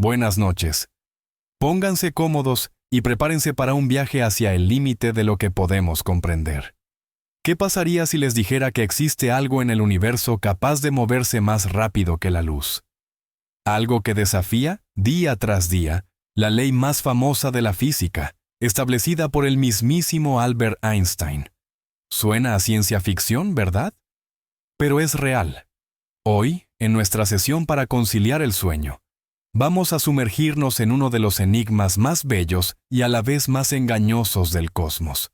Buenas noches. Pónganse cómodos y prepárense para un viaje hacia el límite de lo que podemos comprender. ¿Qué pasaría si les dijera que existe algo en el universo capaz de moverse más rápido que la luz? Algo que desafía, día tras día, la ley más famosa de la física, establecida por el mismísimo Albert Einstein. Suena a ciencia ficción, ¿verdad? Pero es real. Hoy, en nuestra sesión para conciliar el sueño, vamos a sumergirnos en uno de los enigmas más bellos y a la vez más engañosos del cosmos,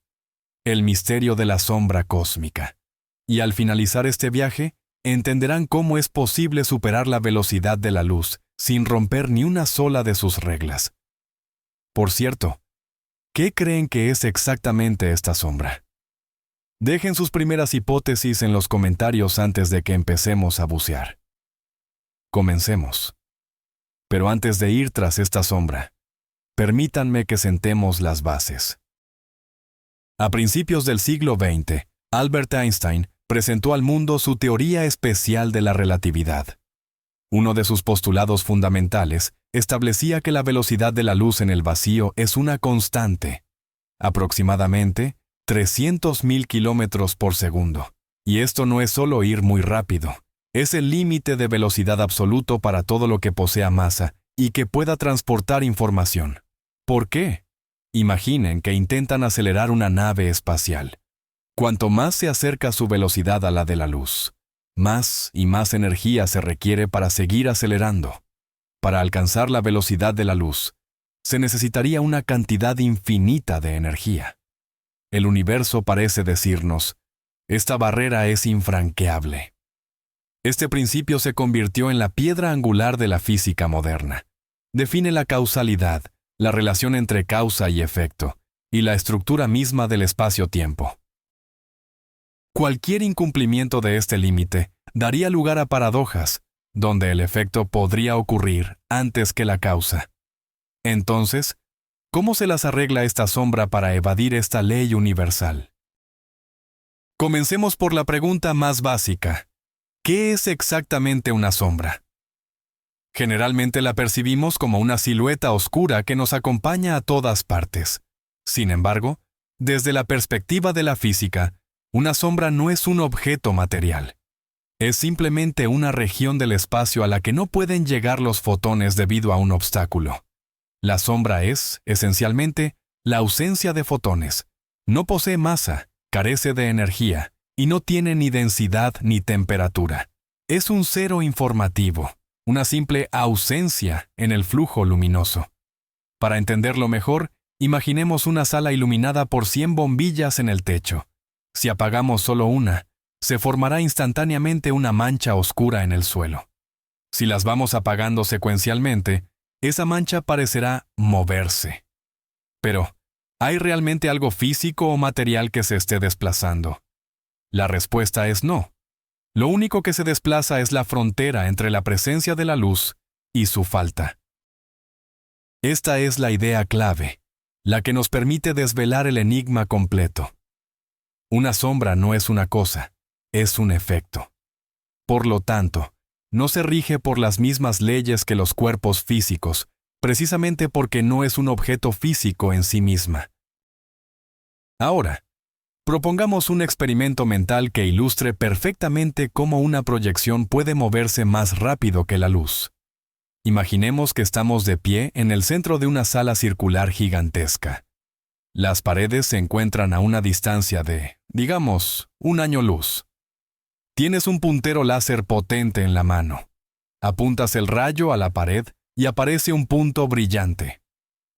el misterio de la sombra cósmica. Y al finalizar este viaje, entenderán cómo es posible superar la velocidad de la luz sin romper ni una sola de sus reglas. Por cierto, ¿qué creen que es exactamente esta sombra? Dejen sus primeras hipótesis en los comentarios antes de que empecemos a bucear. Comencemos. Pero antes de ir tras esta sombra, permítanme que sentemos las bases. A principios del siglo XX, Albert Einstein presentó al mundo su teoría especial de la relatividad. Uno de sus postulados fundamentales establecía que la velocidad de la luz en el vacío es una constante, aproximadamente 300.000 kilómetros por segundo. Y esto no es solo ir muy rápido. Es el límite de velocidad absoluto para todo lo que posea masa y que pueda transportar información. ¿Por qué? Imaginen que intentan acelerar una nave espacial. Cuanto más se acerca su velocidad a la de la luz, más y más energía se requiere para seguir acelerando. Para alcanzar la velocidad de la luz, se necesitaría una cantidad infinita de energía. El universo parece decirnos, esta barrera es infranqueable. Este principio se convirtió en la piedra angular de la física moderna. Define la causalidad, la relación entre causa y efecto, y la estructura misma del espacio-tiempo. Cualquier incumplimiento de este límite daría lugar a paradojas, donde el efecto podría ocurrir antes que la causa. Entonces, ¿cómo se las arregla esta sombra para evadir esta ley universal? Comencemos por la pregunta más básica. ¿Qué es exactamente una sombra? Generalmente la percibimos como una silueta oscura que nos acompaña a todas partes. Sin embargo, desde la perspectiva de la física, una sombra no es un objeto material. Es simplemente una región del espacio a la que no pueden llegar los fotones debido a un obstáculo. La sombra es, esencialmente, la ausencia de fotones. No posee masa, carece de energía, y no tiene ni densidad ni temperatura. Es un cero informativo, una simple ausencia en el flujo luminoso. Para entenderlo mejor, imaginemos una sala iluminada por 100 bombillas en el techo. Si apagamos solo una, se formará instantáneamente una mancha oscura en el suelo. Si las vamos apagando secuencialmente, esa mancha parecerá moverse. Pero, ¿hay realmente algo físico o material que se esté desplazando? La respuesta es no. Lo único que se desplaza es la frontera entre la presencia de la luz y su falta. Esta es la idea clave, la que nos permite desvelar el enigma completo. Una sombra no es una cosa, es un efecto. Por lo tanto, no se rige por las mismas leyes que los cuerpos físicos, precisamente porque no es un objeto físico en sí misma. Ahora, propongamos un experimento mental que ilustre perfectamente cómo una proyección puede moverse más rápido que la luz. Imaginemos que estamos de pie en el centro de una sala circular gigantesca. Las paredes se encuentran a una distancia de, digamos, 1 año luz. Tienes un puntero láser potente en la mano. Apuntas el rayo a la pared y aparece un punto brillante.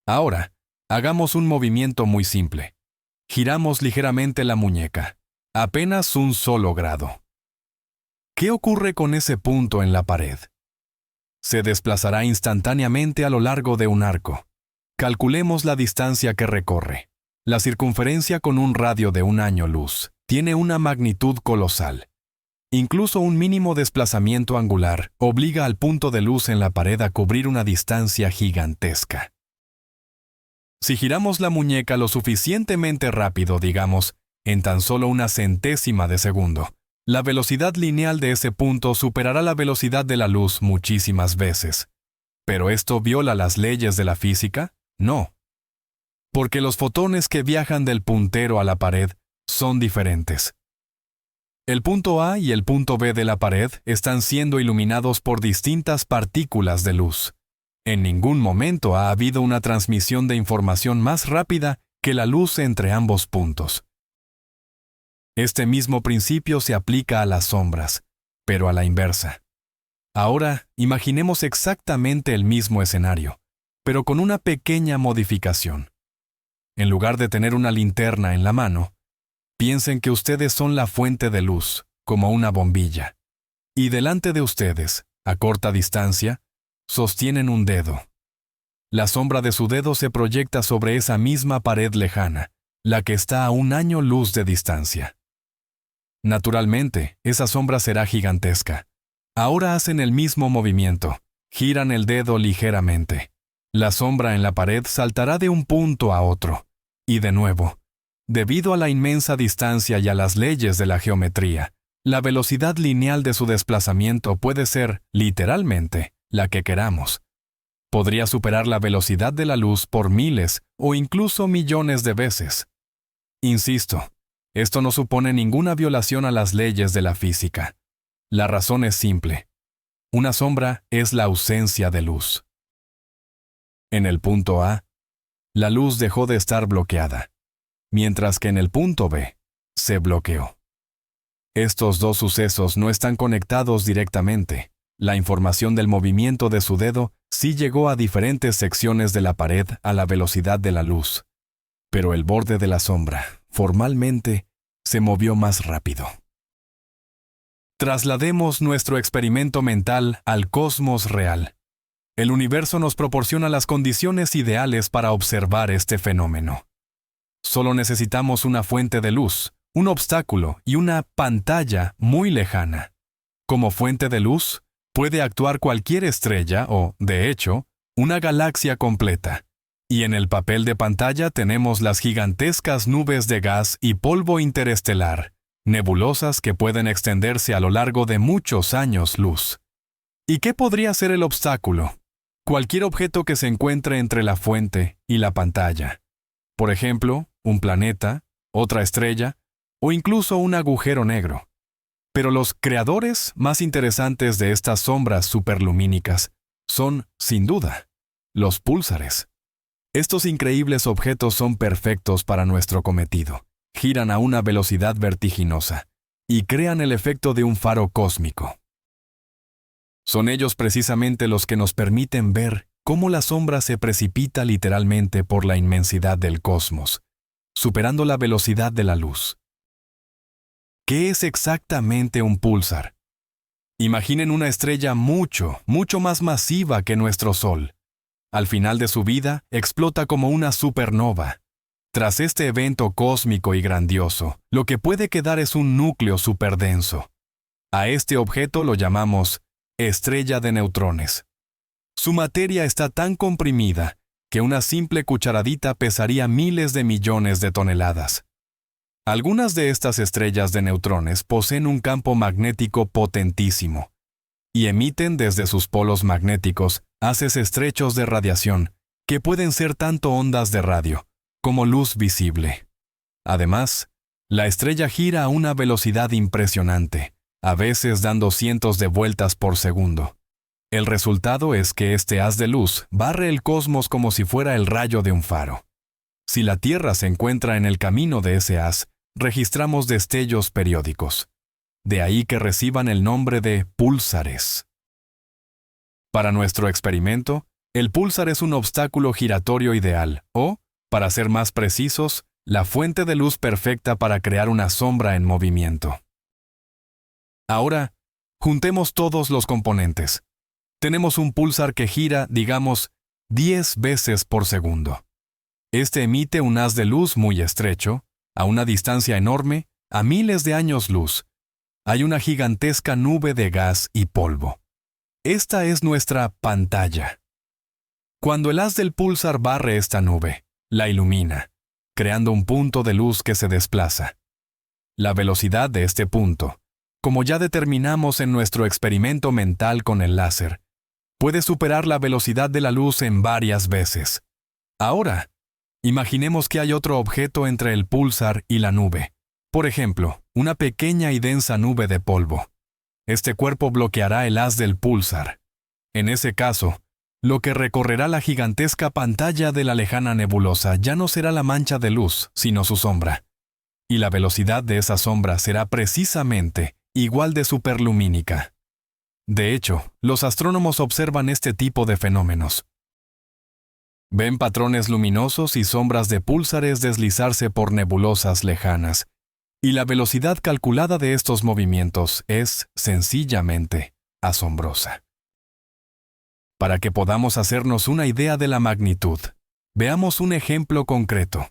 Ahora, hagamos un movimiento muy simple. Giramos ligeramente la muñeca, apenas 1 solo grado. ¿Qué ocurre con ese punto en la pared? Se desplazará instantáneamente a lo largo de un arco. Calculemos la distancia que recorre. La circunferencia con un radio de 1 año luz tiene una magnitud colosal. Incluso un mínimo desplazamiento angular obliga al punto de luz en la pared a cubrir una distancia gigantesca. Si giramos la muñeca lo suficientemente rápido, digamos, en tan solo 1/100ª de segundo, la velocidad lineal de ese punto superará la velocidad de la luz muchísimas veces. ¿Pero esto viola las leyes de la física? No. Porque los fotones que viajan del puntero a la pared son diferentes. El punto A y el punto B de la pared están siendo iluminados por distintas partículas de luz. En ningún momento ha habido una transmisión de información más rápida que la luz entre ambos puntos. Este mismo principio se aplica a las sombras, pero a la inversa. Ahora, imaginemos exactamente el mismo escenario, pero con una pequeña modificación. En lugar de tener una linterna en la mano, piensen que ustedes son la fuente de luz, como una bombilla. Y delante de ustedes, a corta distancia, sostienen un dedo. La sombra de su dedo se proyecta sobre esa misma pared lejana, la que está a 1 año luz de distancia. Naturalmente, esa sombra será gigantesca. Ahora hacen el mismo movimiento, giran el dedo ligeramente. La sombra en la pared saltará de un punto a otro. Y de nuevo, debido a la inmensa distancia y a las leyes de la geometría, la velocidad lineal de su desplazamiento puede ser, literalmente, la que queramos. Podría superar la velocidad de la luz por miles o incluso millones de veces. Insisto, esto no supone ninguna violación a las leyes de la física. La razón es simple. Una sombra es la ausencia de luz. En el punto A, la luz dejó de estar bloqueada, mientras que en el punto B, se bloqueó. Estos dos sucesos no están conectados directamente. La información del movimiento de su dedo sí llegó a diferentes secciones de la pared a la velocidad de la luz, pero el borde de la sombra, formalmente, se movió más rápido. Traslademos nuestro experimento mental al cosmos real. El universo nos proporciona las condiciones ideales para observar este fenómeno. Solo necesitamos una fuente de luz, un obstáculo y una pantalla muy lejana. Como fuente de luz, puede actuar cualquier estrella o, de hecho, una galaxia completa. Y en el papel de pantalla tenemos las gigantescas nubes de gas y polvo interestelar, nebulosas que pueden extenderse a lo largo de muchos años luz. ¿Y qué podría ser el obstáculo? Cualquier objeto que se encuentre entre la fuente y la pantalla. Por ejemplo, un planeta, otra estrella, o incluso un agujero negro. Pero los creadores más interesantes de estas sombras superlumínicas son, sin duda, los púlsares. Estos increíbles objetos son perfectos para nuestro cometido. Giran a una velocidad vertiginosa y crean el efecto de un faro cósmico. Son ellos precisamente los que nos permiten ver cómo la sombra se precipita literalmente por la inmensidad del cosmos, superando la velocidad de la luz. ¿Qué es exactamente un púlsar? Imaginen una estrella mucho más masiva que nuestro Sol. Al final de su vida, explota como una supernova. Tras este evento cósmico y grandioso, lo que puede quedar es un núcleo superdenso. A este objeto lo llamamos estrella de neutrones. Su materia está tan comprimida que una simple cucharadita pesaría miles de millones de toneladas. Algunas de estas estrellas de neutrones poseen un campo magnético potentísimo y emiten desde sus polos magnéticos haces estrechos de radiación que pueden ser tanto ondas de radio como luz visible. Además, la estrella gira a una velocidad impresionante, a veces dando cientos de vueltas por segundo. El resultado es que este haz de luz barre el cosmos como si fuera el rayo de un faro. Si la Tierra se encuentra en el camino de ese haz, registramos destellos periódicos. De ahí que reciban el nombre de púlsares. Para nuestro experimento, el púlsar es un obstáculo giratorio ideal, o, para ser más precisos, la fuente de luz perfecta para crear una sombra en movimiento. Ahora, juntemos todos los componentes. Tenemos un púlsar que gira, digamos, 10 veces por segundo. Este emite un haz de luz muy estrecho, a una distancia enorme, a miles de años luz. Hay una gigantesca nube de gas y polvo. Esta es nuestra pantalla. Cuando el haz del púlsar barre esta nube, la ilumina, creando un punto de luz que se desplaza. La velocidad de este punto, como ya determinamos en nuestro experimento mental con el láser, puede superar la velocidad de la luz en varias veces. Ahora, imaginemos que hay otro objeto entre el púlsar y la nube. Por ejemplo, una pequeña y densa nube de polvo. Este cuerpo bloqueará el haz del púlsar. En ese caso, lo que recorrerá la gigantesca pantalla de la lejana nebulosa ya no será la mancha de luz, sino su sombra. Y la velocidad de esa sombra será precisamente igual de superlumínica. De hecho, los astrónomos observan este tipo de fenómenos. Ven patrones luminosos y sombras de púlsares deslizarse por nebulosas lejanas, y la velocidad calculada de estos movimientos es, sencillamente, asombrosa. Para que podamos hacernos una idea de la magnitud, veamos un ejemplo concreto.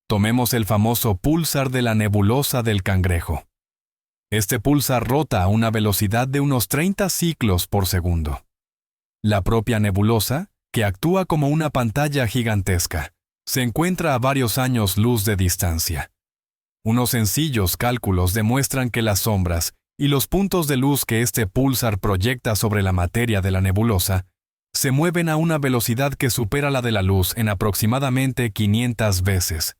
Tomemos el famoso púlsar de la nebulosa del Cangrejo. Este púlsar rota a una velocidad de unos 30 ciclos por segundo. La propia nebulosa, que actúa como una pantalla gigantesca, se encuentra a varios años luz de distancia. Unos sencillos cálculos demuestran que las sombras y los puntos de luz que este púlsar proyecta sobre la materia de la nebulosa se mueven a una velocidad que supera la de la luz en aproximadamente 500 veces.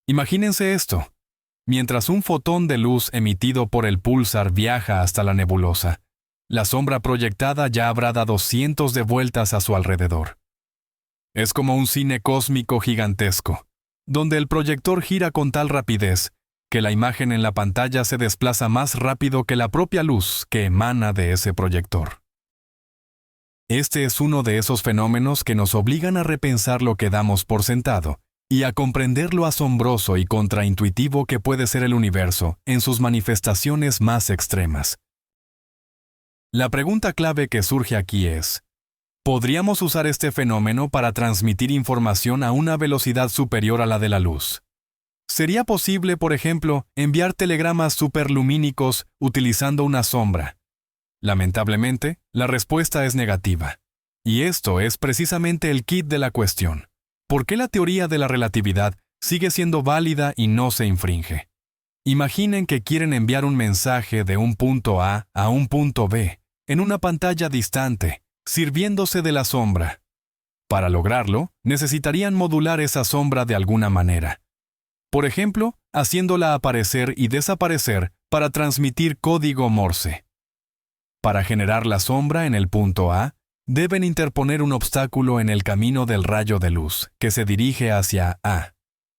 Imagínense esto. Mientras un fotón de luz emitido por el púlsar viaja hasta la nebulosa, la sombra proyectada ya habrá dado cientos de vueltas a su alrededor. Es como un cine cósmico gigantesco, donde el proyector gira con tal rapidez que la imagen en la pantalla se desplaza más rápido que la propia luz que emana de ese proyector. Este es uno de esos fenómenos que nos obligan a repensar lo que damos por sentado y a comprender lo asombroso y contraintuitivo que puede ser el universo en sus manifestaciones más extremas. La pregunta clave que surge aquí es: ¿podríamos usar este fenómeno para transmitir información a una velocidad superior a la de la luz? ¿Sería posible, por ejemplo, enviar telegramas superlumínicos utilizando una sombra? Lamentablemente, la respuesta es negativa. Y esto es precisamente el quid de la cuestión. ¿Por qué la teoría de la relatividad sigue siendo válida y no se infringe? Imaginen que quieren enviar un mensaje de un punto A a un punto B, en una pantalla distante, sirviéndose de la sombra. Para lograrlo, necesitarían modular esa sombra de alguna manera. Por ejemplo, haciéndola aparecer y desaparecer para transmitir código Morse. Para generar la sombra en el punto A, deben interponer un obstáculo en el camino del rayo de luz, que se dirige hacia A.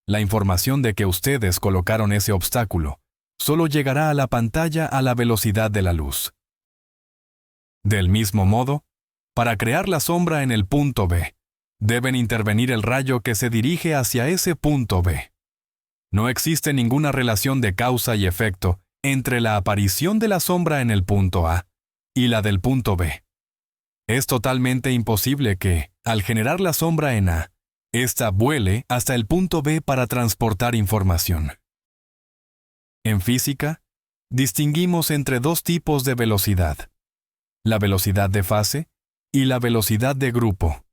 La información de que ustedes colocaron ese obstáculo solo llegará a la pantalla a la velocidad de la luz. Del mismo modo, para crear la sombra en el punto B, deben intervenir el rayo que se dirige hacia ese punto B. No existe ninguna relación de causa y efecto entre la aparición de la sombra en el punto A y la del punto B. Es totalmente imposible que, al generar la sombra en A, ésta vuele hasta el punto B para transportar información. En física, distinguimos entre dos tipos de velocidad: la velocidad de fase y la velocidad de grupo.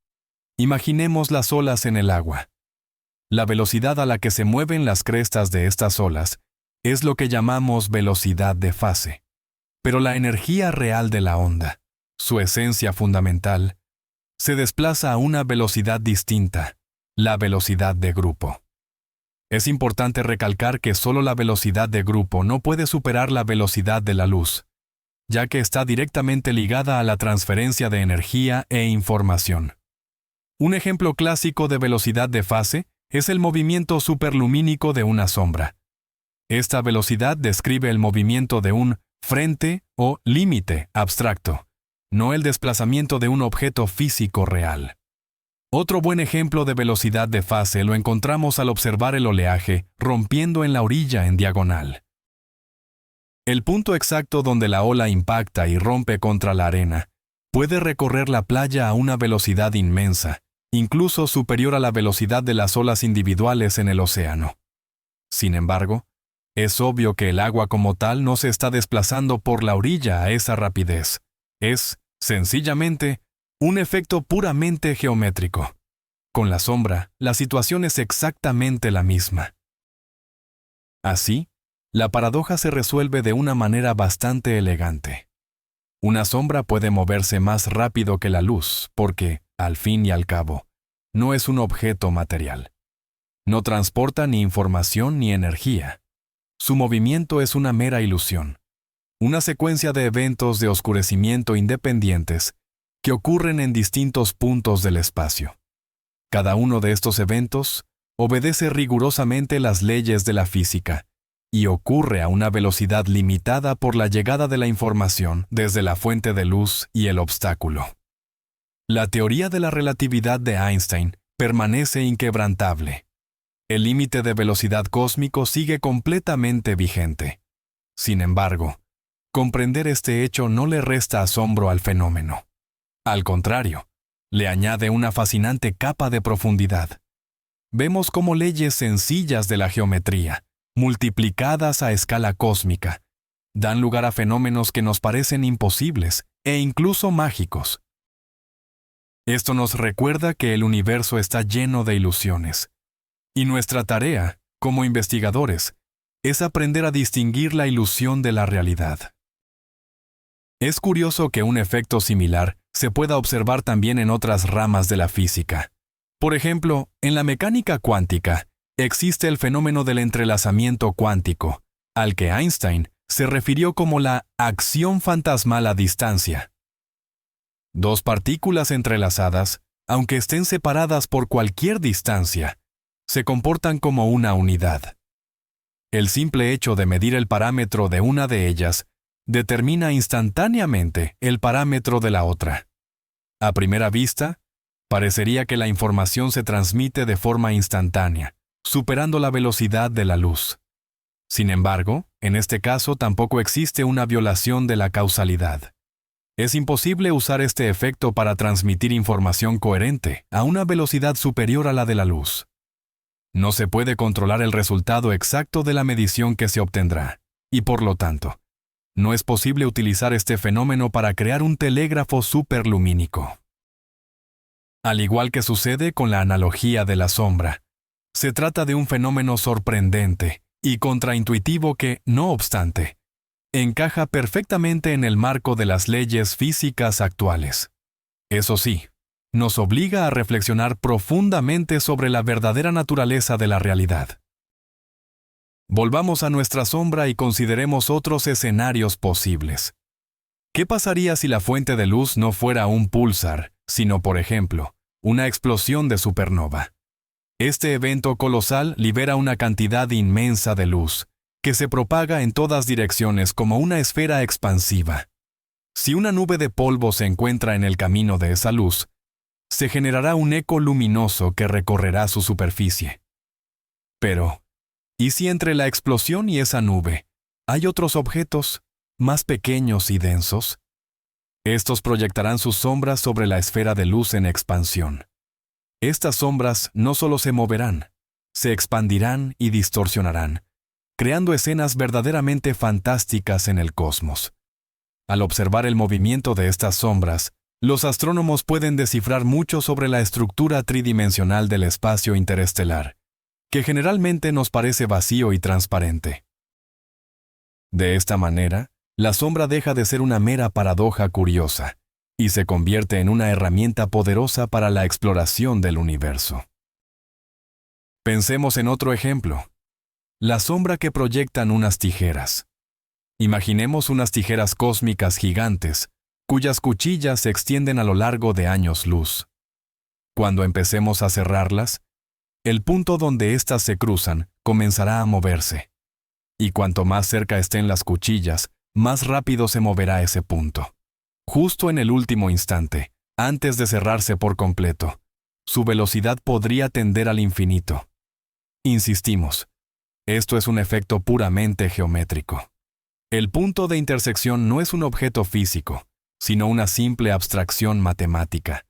Imaginemos las olas en el agua. La velocidad a la que se mueven las crestas de estas olas es lo que llamamos velocidad de fase. Pero la energía real de la onda, su esencia fundamental, se desplaza a una velocidad distinta, la velocidad de grupo. Es importante recalcar que solo la velocidad de grupo no puede superar la velocidad de la luz, ya que está directamente ligada a la transferencia de energía e información. Un ejemplo clásico de velocidad de fase es el movimiento superlumínico de una sombra. Esta velocidad describe el movimiento de un frente o límite abstracto, no el desplazamiento de un objeto físico real. Otro buen ejemplo de velocidad de fase lo encontramos al observar el oleaje rompiendo en la orilla en diagonal. El punto exacto donde la ola impacta y rompe contra la arena puede recorrer la playa a una velocidad inmensa, incluso superior a la velocidad de las olas individuales en el océano. Sin embargo, es obvio que el agua como tal no se está desplazando por la orilla a esa rapidez. Es, sencillamente, un efecto puramente geométrico. Con la sombra, la situación es exactamente la misma. Así, la paradoja se resuelve de una manera bastante elegante. Una sombra puede moverse más rápido que la luz porque, al fin y al cabo, no es un objeto material. No transporta ni información ni energía. Su movimiento es una mera ilusión, una secuencia de eventos de oscurecimiento independientes que ocurren en distintos puntos del espacio. Cada uno de estos eventos obedece rigurosamente las leyes de la física y ocurre a una velocidad limitada por la llegada de la información desde la fuente de luz y el obstáculo. La teoría de la relatividad de Einstein permanece inquebrantable. El límite de velocidad cósmico sigue completamente vigente. Sin embargo, comprender este hecho no le resta asombro al fenómeno. Al contrario, le añade una fascinante capa de profundidad. Vemos cómo leyes sencillas de la geometría, multiplicadas a escala cósmica, dan lugar a fenómenos que nos parecen imposibles e incluso mágicos. Esto nos recuerda que el universo está lleno de ilusiones, y nuestra tarea, como investigadores, es aprender a distinguir la ilusión de la realidad. Es curioso que un efecto similar se pueda observar también en otras ramas de la física. Por ejemplo, en la mecánica cuántica existe el fenómeno del entrelazamiento cuántico, al que Einstein se refirió como la acción fantasmal a distancia. Dos partículas entrelazadas, aunque estén separadas por cualquier distancia, se comportan como una unidad. El simple hecho de medir el parámetro de una de ellas determina instantáneamente el parámetro de la otra. A primera vista, parecería que la información se transmite de forma instantánea, superando la velocidad de la luz. Sin embargo, en este caso tampoco existe una violación de la causalidad. Es imposible usar este efecto para transmitir información coherente a una velocidad superior a la de la luz. No se puede controlar el resultado exacto de la medición que se obtendrá, y por lo tanto, no es posible utilizar este fenómeno para crear un telégrafo superlumínico. Al igual que sucede con la analogía de la sombra, se trata de un fenómeno sorprendente y contraintuitivo que, no obstante, encaja perfectamente en el marco de las leyes físicas actuales. Eso sí, nos obliga a reflexionar profundamente sobre la verdadera naturaleza de la realidad. Volvamos a nuestra sombra y consideremos otros escenarios posibles. ¿Qué pasaría si la fuente de luz no fuera un púlsar, sino, por ejemplo, una explosión de supernova? Este evento colosal libera una cantidad inmensa de luz, que se propaga en todas direcciones como una esfera expansiva. Si una nube de polvo se encuentra en el camino de esa luz, se generará un eco luminoso que recorrerá su superficie. Pero, ¿y si entre la explosión y esa nube hay otros objetos, más pequeños y densos? Estos proyectarán sus sombras sobre la esfera de luz en expansión. Estas sombras no solo se moverán, se expandirán y distorsionarán, creando escenas verdaderamente fantásticas en el cosmos. Al observar el movimiento de estas sombras, los astrónomos pueden descifrar mucho sobre la estructura tridimensional del espacio interestelar, que generalmente nos parece vacío y transparente. De esta manera, la sombra deja de ser una mera paradoja curiosa y se convierte en una herramienta poderosa para la exploración del universo. Pensemos en otro ejemplo: la sombra que proyectan unas tijeras. Imaginemos unas tijeras cósmicas gigantes, cuyas cuchillas se extienden a lo largo de años luz. Cuando empecemos a cerrarlas, el punto donde éstas se cruzan comenzará a moverse. Y cuanto más cerca estén las cuchillas, más rápido se moverá ese punto. Justo en el último instante, antes de cerrarse por completo, su velocidad podría tender al infinito. Insistimos, esto es un efecto puramente geométrico. El punto de intersección no es un objeto físico, sino una simple abstracción matemática.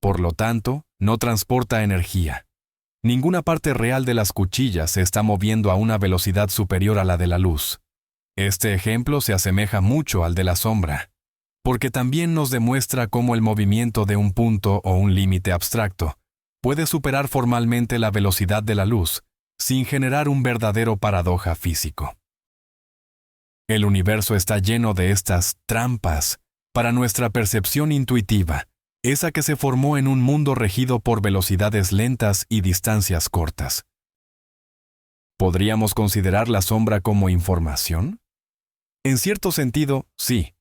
Por lo tanto, no transporta energía. Ninguna parte real de las cuchillas se está moviendo a una velocidad superior a la de la luz. Este ejemplo se asemeja mucho al de la sombra, porque también nos demuestra cómo el movimiento de un punto o un límite abstracto puede superar formalmente la velocidad de la luz, sin generar un verdadero paradoja físico. El universo está lleno de estas trampas para nuestra percepción intuitiva, esa que se formó en un mundo regido por velocidades lentas y distancias cortas. ¿Podríamos considerar la sombra como información? En cierto sentido, sí.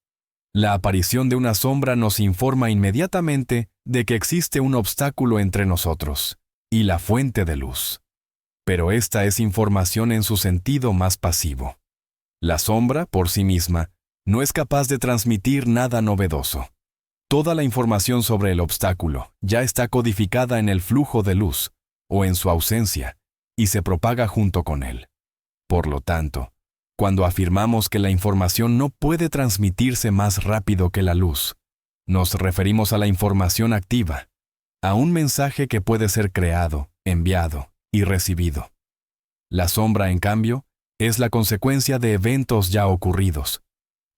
La aparición de una sombra nos informa inmediatamente de que existe un obstáculo entre nosotros y la fuente de luz. Pero esta es información en su sentido más pasivo. La sombra, por sí misma, no es capaz de transmitir nada novedoso. Toda la información sobre el obstáculo ya está codificada en el flujo de luz, o en su ausencia, y se propaga junto con él. Por lo tanto, cuando afirmamos que la información no puede transmitirse más rápido que la luz, nos referimos a la información activa, a un mensaje que puede ser creado, enviado y recibido. La sombra, en cambio, es la consecuencia de eventos ya ocurridos.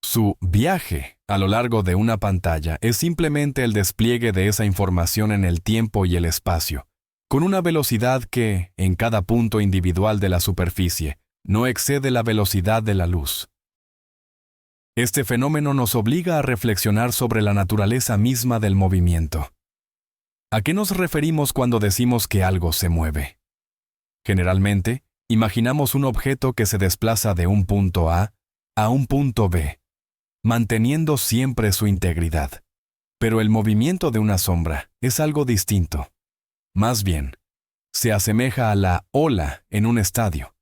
Su viaje a lo largo de una pantalla es simplemente el despliegue de esa información en el tiempo y el espacio, con una velocidad que, en cada punto individual de la superficie, no excede la velocidad de la luz. Este fenómeno nos obliga a reflexionar sobre la naturaleza misma del movimiento. ¿A qué nos referimos cuando decimos que algo se mueve? Generalmente, imaginamos un objeto que se desplaza de un punto A un punto B, manteniendo siempre su integridad. Pero el movimiento de una sombra es algo distinto. Más bien, se asemeja a la ola en un estadio,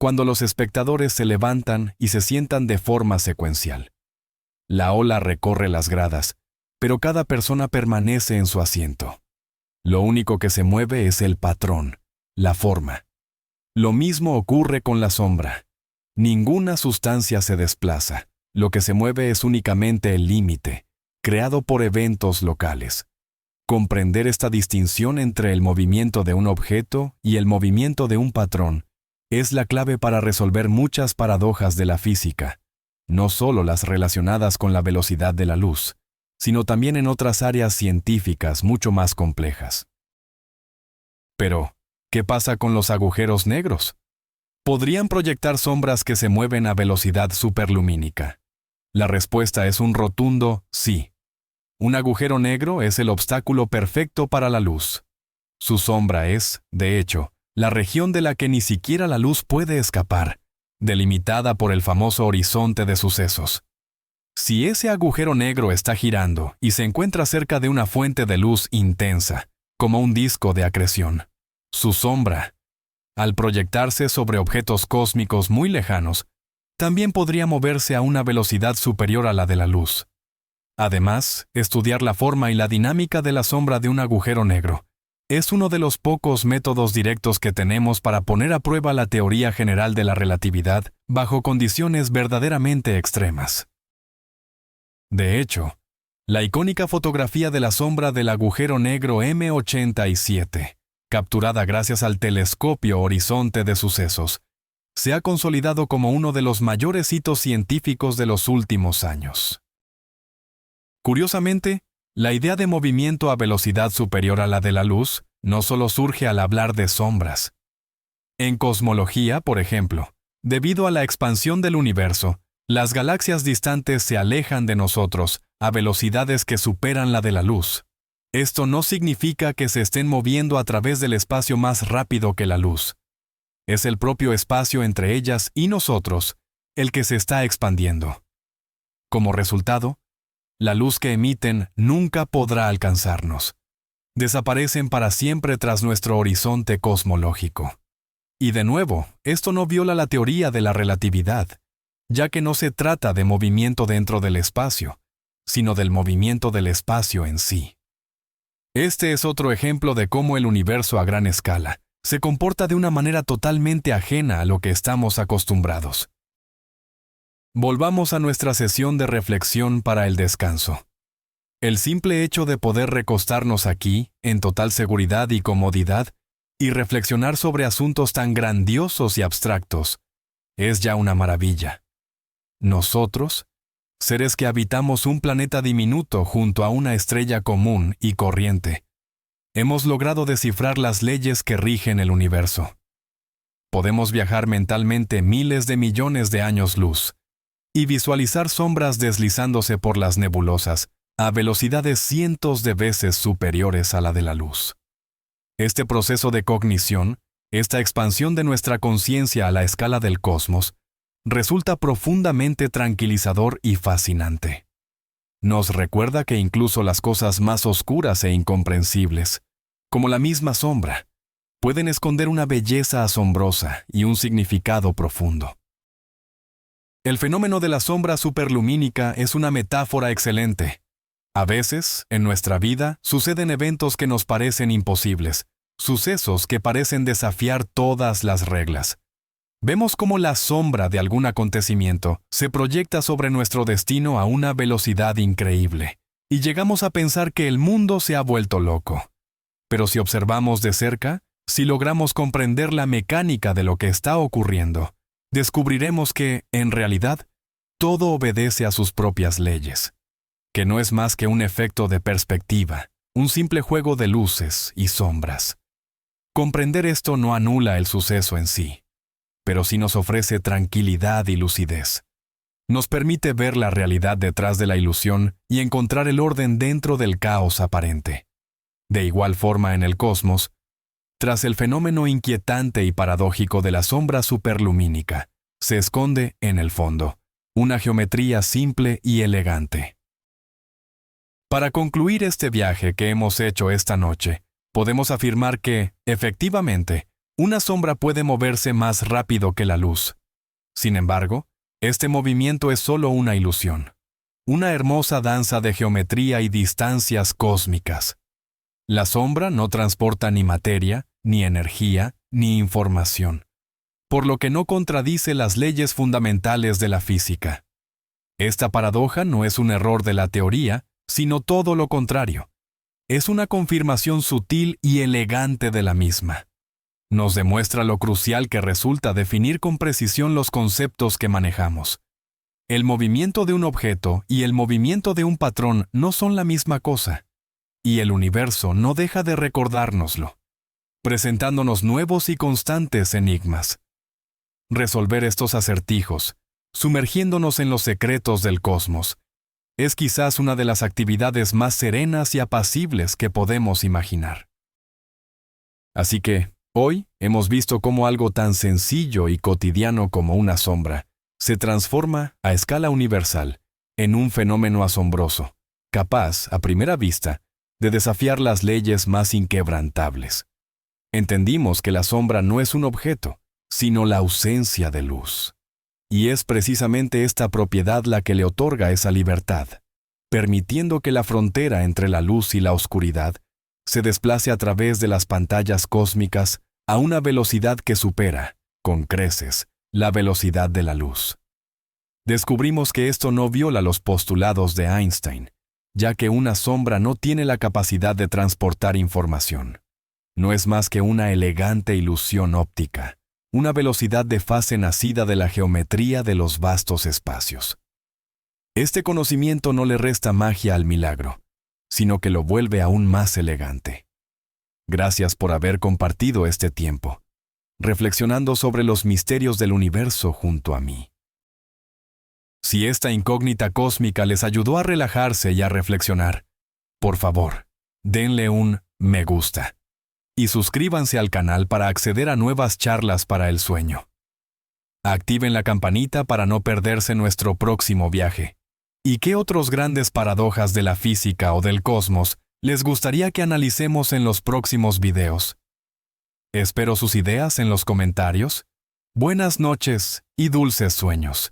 cuando los espectadores se levantan y se sientan de forma secuencial. La ola recorre las gradas, pero cada persona permanece en su asiento. Lo único que se mueve es el patrón, la forma. Lo mismo ocurre con la sombra. Ninguna sustancia se desplaza. Lo que se mueve es únicamente el límite, creado por eventos locales. Comprender esta distinción entre el movimiento de un objeto y el movimiento de un patrón es la clave para resolver muchas paradojas de la física, no solo las relacionadas con la velocidad de la luz, sino también en otras áreas científicas mucho más complejas. Pero, ¿qué pasa con los agujeros negros? ¿Podrían proyectar sombras que se mueven a velocidad superlumínica? La respuesta es un rotundo sí. Un agujero negro es el obstáculo perfecto para la luz. Su sombra es, de hecho, la región de la que ni siquiera la luz puede escapar, delimitada por el famoso horizonte de sucesos. Si ese agujero negro está girando y se encuentra cerca de una fuente de luz intensa, como un disco de acreción, su sombra, al proyectarse sobre objetos cósmicos muy lejanos, también podría moverse a una velocidad superior a la de la luz. Además, estudiar la forma y la dinámica de la sombra de un agujero negro es uno de los pocos métodos directos que tenemos para poner a prueba la teoría general de la relatividad bajo condiciones verdaderamente extremas. De hecho, la icónica fotografía de la sombra del agujero negro M87, capturada gracias al telescopio Horizonte de Sucesos, se ha consolidado como uno de los mayores hitos científicos de los últimos años. Curiosamente, la idea de movimiento a velocidad superior a la de la luz no solo surge al hablar de sombras. En cosmología, por ejemplo, debido a la expansión del universo, las galaxias distantes se alejan de nosotros a velocidades que superan la de la luz. Esto no significa que se estén moviendo a través del espacio más rápido que la luz. Es el propio espacio entre ellas y nosotros el que se está expandiendo. Como resultado, la luz que emiten nunca podrá alcanzarnos. Desaparecen para siempre tras nuestro horizonte cosmológico. Y de nuevo, esto no viola la teoría de la relatividad, ya que no se trata de movimiento dentro del espacio, sino del movimiento del espacio en sí. Este es otro ejemplo de cómo el universo a gran escala se comporta de una manera totalmente ajena a lo que estamos acostumbrados. Volvamos a nuestra sesión de reflexión para el descanso. El simple hecho de poder recostarnos aquí, en total seguridad y comodidad, y reflexionar sobre asuntos tan grandiosos y abstractos, es ya una maravilla. Nosotros, seres que habitamos un planeta diminuto junto a una estrella común y corriente, hemos logrado descifrar las leyes que rigen el universo. Podemos viajar mentalmente miles de millones de años luz, y visualizar sombras deslizándose por las nebulosas a velocidades cientos de veces superiores a la de la luz. Este proceso de cognición, esta expansión de nuestra conciencia a la escala del cosmos, resulta profundamente tranquilizador y fascinante. Nos recuerda que incluso las cosas más oscuras e incomprensibles, como la misma sombra, pueden esconder una belleza asombrosa y un significado profundo. El fenómeno de la sombra superlumínica es una metáfora excelente. A veces, en nuestra vida, suceden eventos que nos parecen imposibles, sucesos que parecen desafiar todas las reglas. Vemos cómo la sombra de algún acontecimiento se proyecta sobre nuestro destino a una velocidad increíble, y llegamos a pensar que el mundo se ha vuelto loco. Pero si observamos de cerca, si logramos comprender la mecánica de lo que está ocurriendo, descubriremos que, en realidad, todo obedece a sus propias leyes, que no es más que un efecto de perspectiva, un simple juego de luces y sombras. Comprender esto no anula el suceso en sí, pero sí nos ofrece tranquilidad y lucidez. Nos permite ver la realidad detrás de la ilusión y encontrar el orden dentro del caos aparente. De igual forma en el cosmos, tras el fenómeno inquietante y paradójico de la sombra superlumínica, se esconde, en el fondo, una geometría simple y elegante. Para concluir este viaje que hemos hecho esta noche, podemos afirmar que, efectivamente, una sombra puede moverse más rápido que la luz. Sin embargo, este movimiento es solo una ilusión, una hermosa danza de geometría y distancias cósmicas. La sombra no transporta ni materia, ni energía, ni información, por lo que no contradice las leyes fundamentales de la física. Esta paradoja no es un error de la teoría, sino todo lo contrario. Es una confirmación sutil y elegante de la misma. Nos demuestra lo crucial que resulta definir con precisión los conceptos que manejamos. El movimiento de un objeto y el movimiento de un patrón no son la misma cosa, y el universo no deja de recordárnoslo, presentándonos nuevos y constantes enigmas. Resolver estos acertijos, sumergiéndonos en los secretos del cosmos, es quizás una de las actividades más serenas y apacibles que podemos imaginar. Así que, hoy hemos visto cómo algo tan sencillo y cotidiano como una sombra se transforma, a escala universal, en un fenómeno asombroso, capaz, a primera vista, de desafiar las leyes más inquebrantables. Entendimos que la sombra no es un objeto, sino la ausencia de luz. Y es precisamente esta propiedad la que le otorga esa libertad, permitiendo que la frontera entre la luz y la oscuridad se desplace a través de las pantallas cósmicas a una velocidad que supera, con creces, la velocidad de la luz. Descubrimos que esto no viola los postulados de Einstein, ya que una sombra no tiene la capacidad de transportar información. No es más que una elegante ilusión óptica, una velocidad de fase nacida de la geometría de los vastos espacios. Este conocimiento no le resta magia al milagro, sino que lo vuelve aún más elegante. Gracias por haber compartido este tiempo, reflexionando sobre los misterios del universo junto a mí. Si esta incógnita cósmica les ayudó a relajarse y a reflexionar, por favor, denle un me gusta y suscríbanse al canal para acceder a nuevas charlas para el sueño. Activen la campanita para no perderse nuestro próximo viaje. ¿Y qué otros grandes paradojas de la física o del cosmos les gustaría que analicemos en los próximos videos? Espero sus ideas en los comentarios. Buenas noches y dulces sueños.